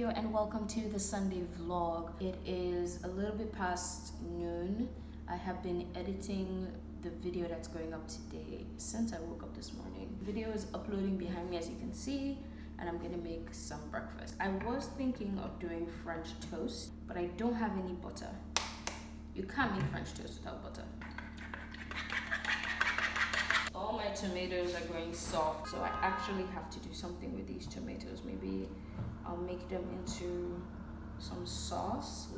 video and welcome to the Sunday vlog. It is a little bit past noon. I have been editing the video that's going up today since I woke up this morning. The video is uploading behind me, as you can see, and I'm gonna make some breakfast. I was thinking of doing French toast, but I don't have any butter. You can't make French toast without butter. All my tomatoes are going soft, so I actually have to do something with these tomatoes. Maybe I'll make them into some sauce.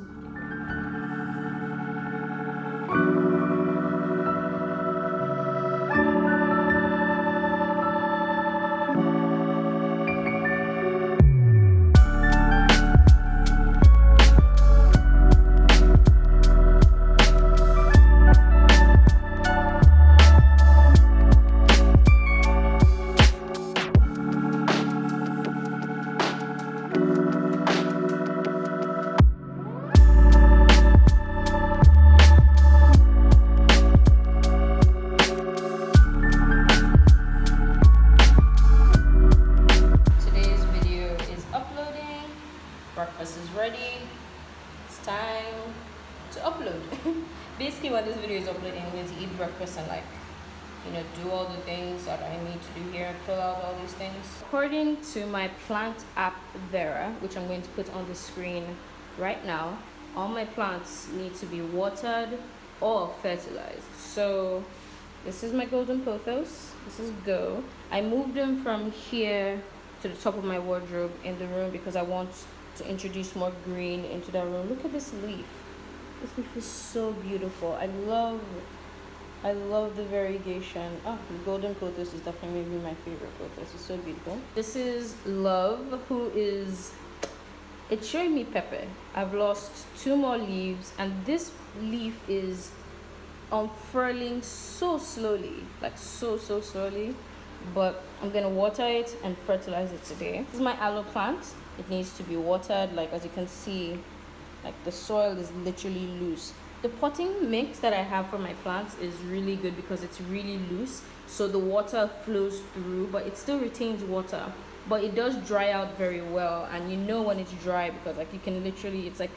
Breakfast is ready. It's time to upload. Basically, when this video is uploading, I'm going to eat breakfast and do all the things that I need to do here, fill out all these things. According to my plant app Vera, which I'm going to put on the screen right now, all my plants need to be watered or fertilized. So this is my golden pothos. This is Go. I moved them from here to the top of my wardrobe in the room because I want to introduce more green into that room. Look at this leaf. This leaf is so beautiful. I love the variegation. Oh, the golden pothos is definitely maybe my favorite pothos. It's so beautiful. This is Love, it's showing me pepper. I've lost 2 more leaves, and this leaf is unfurling so slowly, like so slowly. But I'm gonna water it and fertilize it today. This is my aloe plant. It needs to be watered. Like, as you can see, like the soil is literally loose. The potting mix that I have for my plants is really good because it's really loose, so the water flows through, but it still retains water, but it does dry out very well. And you know when it's dry because you can literally, it's like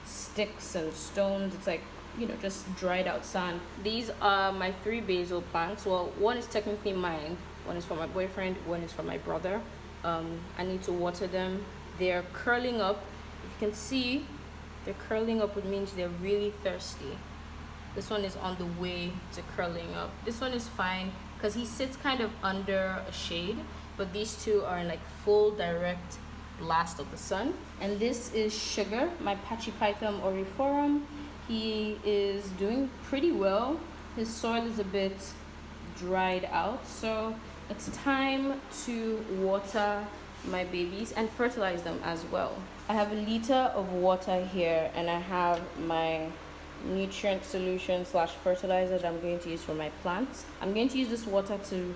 sticks and stones. It's like, just dried out sand. These are my 3 basil plants. Well, one is technically mine, one is for my boyfriend, one is for my brother. I need to water them. They're curling up. If you can see, they're curling up, which means they're really thirsty. This one is on the way to curling up. This one is fine because he sits kind of under a shade, but these 2 are in full direct blast of the sun. And this is Sugar, my Pachyphytum auriforum. He is doing pretty well. His soil is a bit dried out, so it's time to water my babies and fertilize them as well. I have a liter of water here, and I have my nutrient solution / fertilizer that I'm going to use for my plants. I'm going to use this water to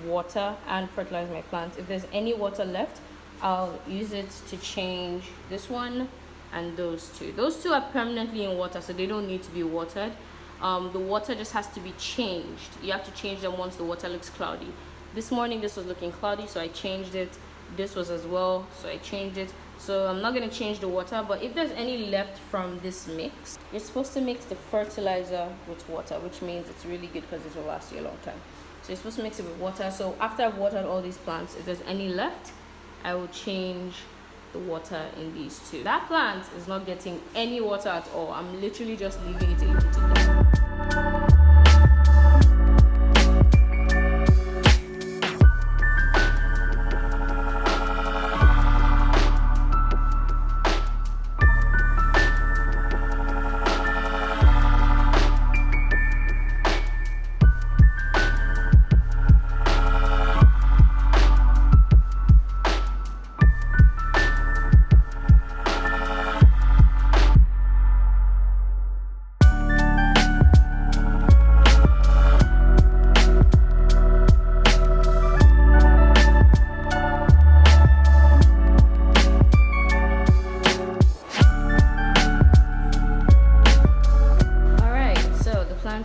water and fertilize my plants. If there's any water left, I'll use it to change this one and those 2. Those 2 are permanently in water, so they don't need to be watered. The water just has to be changed. You have to change them once the water looks cloudy. This morning this was looking cloudy, so I changed it. This was as well, so I changed it. So I'm not going to change the water, but if there's any left from this mix, you're supposed to mix the fertilizer with water, which means it's really good because it will last you a long time. So you're supposed to mix it with water. So after I've watered all these plants, if there's any left, I will change the water in these 2. That plant is not getting any water at all. I'm literally just leaving it empty today.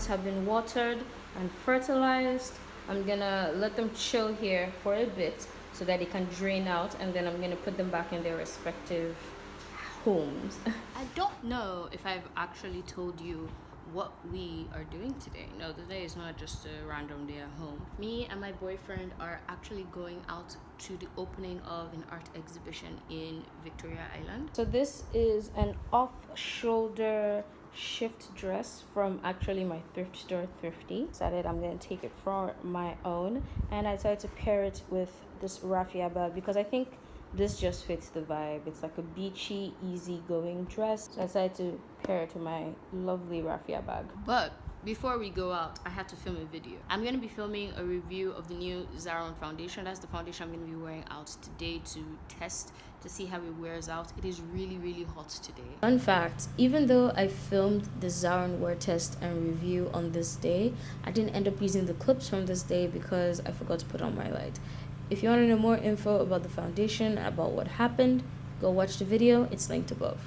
Have been watered and fertilized. I'm gonna let them chill here for a bit so that they can drain out, and then I'm going to put them back in their respective homes. I don't know if I've actually told you what we are doing today. No, today is not just a random day at home. Me and my boyfriend are actually going out to the opening of an art exhibition in Victoria Island. So this is an off-shoulder shift dress from actually my thrift store, Thrifty. Decided I'm going to take it for my own, and I decided to pair it with this raffia bag because I think this just fits the vibe. It's like a beachy, easy-going dress. So I decided to pair it to my lovely raffia bag. But before we go out, I had to film a video. I'm going to be filming a review of the new Zaron foundation. That's the foundation I'm going to be wearing out today to test, to see how it wears out. It is really, really hot today. Fun fact, even though I filmed the Zaron wear test and review on this day, I didn't end up using the clips from this day because I forgot to put on my light. If you want to know more info about the foundation, about what happened, go watch the video. It's linked above.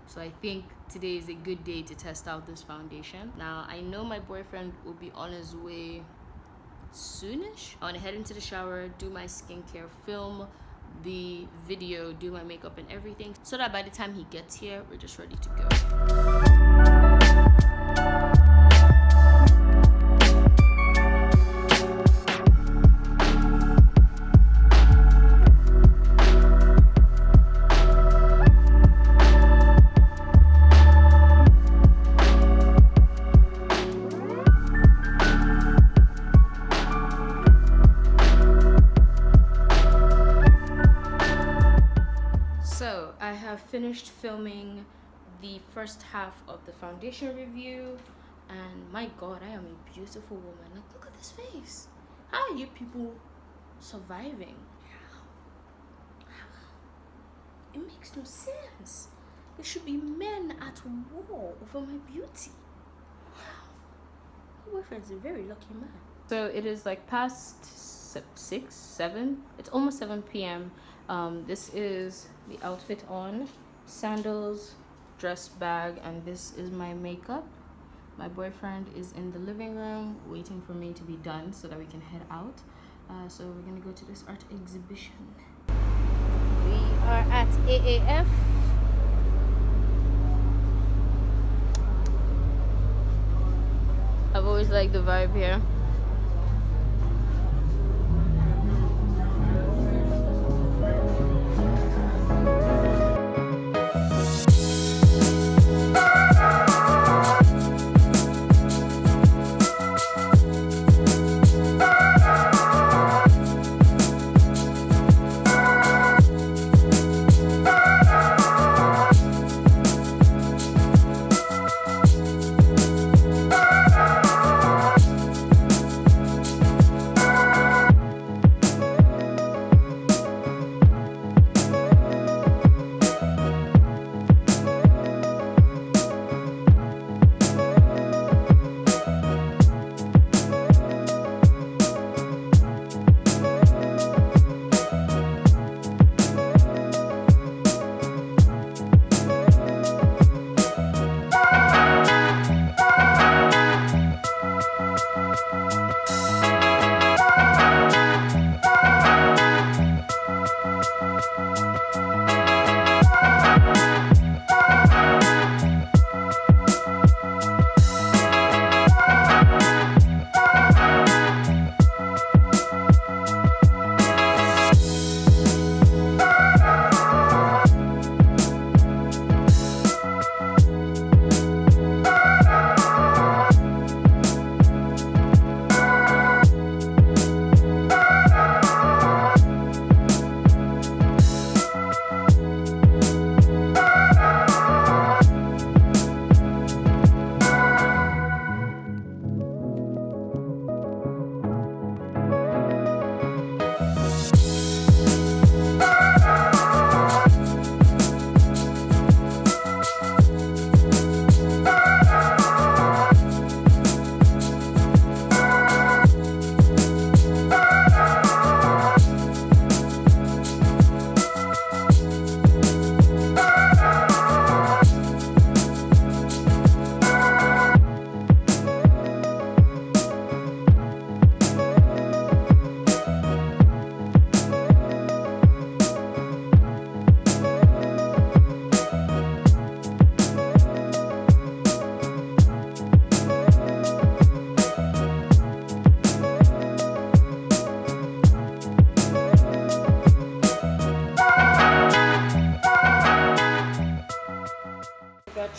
So I think today is a good day to test out this foundation. Now, I know my boyfriend will be on his way soonish. I want to head into the shower, do my skincare, film the video, do my makeup and everything, so that by the time he gets here, we're just ready to go. So I have finished filming the first half of the foundation review, and my god, I am a beautiful woman. Like, look at this face. How are you people surviving? How? It makes no sense. There should be men at war over my beauty. Wow. My boyfriend's a very lucky man. So it is like past 6, 7. It's almost 7 p.m. This is the outfit on, sandals, dress bag, and this is my makeup. My boyfriend is in the living room waiting for me to be done so that we can head out. So we're gonna go to this art exhibition. We are at AAF. I've always liked the vibe here.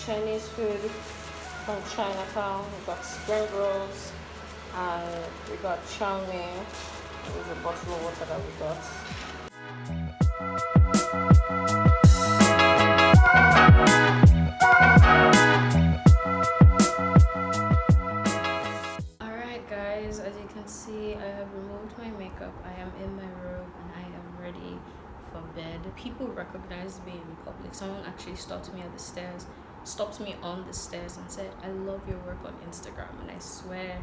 Chinese food from Chinatown. We got spring rolls and we got chow mein. There's a bottle of water that we got. Alright guys, as you can see, I have removed my makeup. I am in my robe and I am ready for bed. People recognize me in public. Someone actually stopped me on the stairs and said, "I love your work on Instagram," and I swear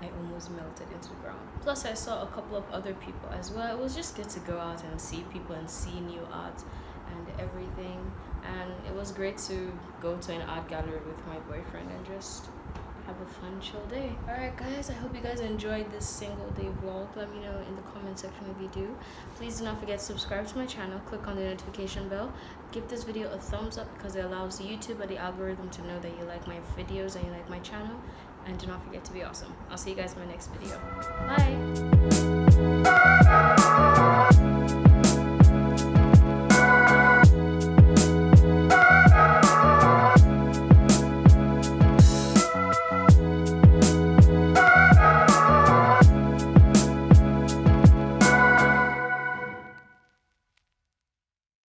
I almost melted into the ground. Plus I saw a couple of other people as well. It was just good to go out and see people and see new art and everything, and it was great to go to an art gallery with my boyfriend and just have a fun chill day. Alright guys, I hope you guys enjoyed this single day vlog. Let me know in the comment section if you do. Please do not forget to subscribe to my channel, click on the notification bell, give this video a thumbs up because it allows YouTube or the algorithm to know that you like my videos and you like my channel, and do not forget to be awesome. I'll see you guys in my next video. Bye.